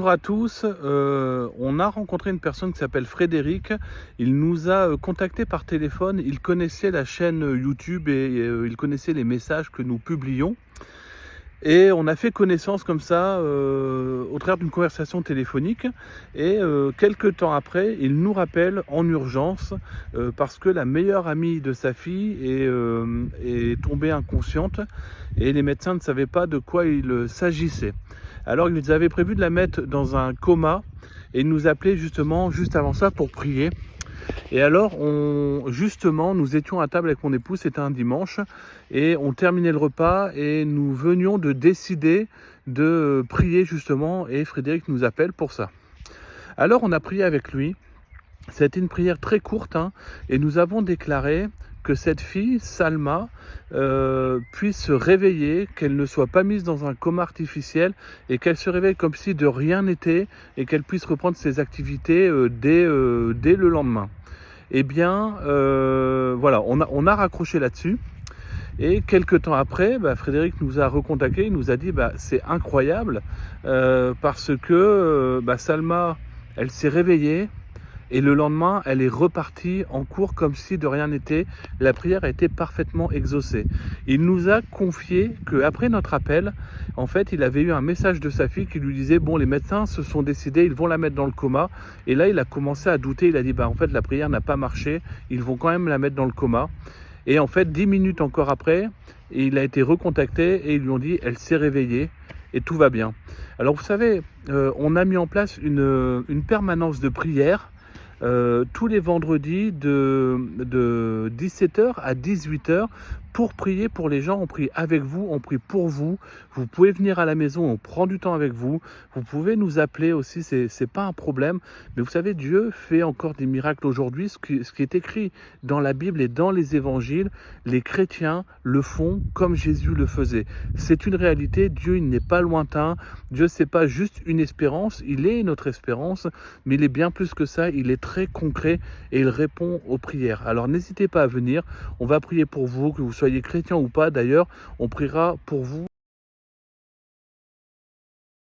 Bonjour à tous, on a rencontré une personne qui s'appelle Frédéric. Il nous a contacté par téléphone, il connaissait la chaîne YouTube et il connaissait les messages que nous publions. Et on a fait connaissance comme ça au travers d'une conversation téléphonique. Et quelques temps après, il nous rappelle en urgence parce que la meilleure amie de sa fille est tombée inconsciente et les médecins ne savaient pas de quoi il s'agissait. Alors ils avaient prévu de la mettre dans un coma et il nous appelait justement juste avant ça pour prier. Et alors, nous étions à table avec mon épouse, c'était un dimanche, et on terminait le repas et nous venions de décider de prier justement, et Frédéric nous appelle pour ça. Alors on a prié avec lui, c'était une prière très courte, et nous avons déclaré que cette fille, Salma, puisse se réveiller, qu'elle ne soit pas mise dans un coma artificiel et qu'elle se réveille comme si de rien n'était et qu'elle puisse reprendre ses activités dès le lendemain. Eh bien, voilà, on a raccroché là-dessus. Et quelques temps après, Frédéric nous a recontacté, il nous a dit c'est incroyable parce que Salma, elle s'est réveillée et le lendemain, elle est repartie en cours comme si de rien n'était. La prière a été parfaitement exaucée. Il nous a confié qu'après notre appel, en fait, il avait eu un message de sa fille qui lui disait « Bon, les médecins se sont décidés, ils vont la mettre dans le coma. » Et là, il a commencé à douter. Il a dit « En fait, la prière n'a pas marché. Ils vont quand même la mettre dans le coma. » Et en fait, 10 minutes encore après, il a été recontacté et ils lui ont dit « Elle s'est réveillée. » Et tout va bien. Alors, vous savez, on a mis en place une permanence de prière tous les vendredis de 17h à 18h pour prier pour les gens. On prie avec vous, on prie pour vous. Vous pouvez venir à la maison, on prend du temps avec vous. Vous pouvez nous appeler aussi, c'est pas un problème. Mais vous savez, Dieu fait encore des miracles aujourd'hui. Ce qui est écrit dans la Bible et dans les évangiles, les chrétiens le font comme Jésus le faisait. C'est une réalité. Dieu, il n'est pas lointain. Dieu, c'est pas juste une espérance. Il est notre espérance, mais il est bien plus que ça. Il est très concret et il répond aux prières. Alors n'hésitez pas à venir. On va prier pour vous, que vous soyez chrétien ou pas. D'ailleurs, on priera pour vous.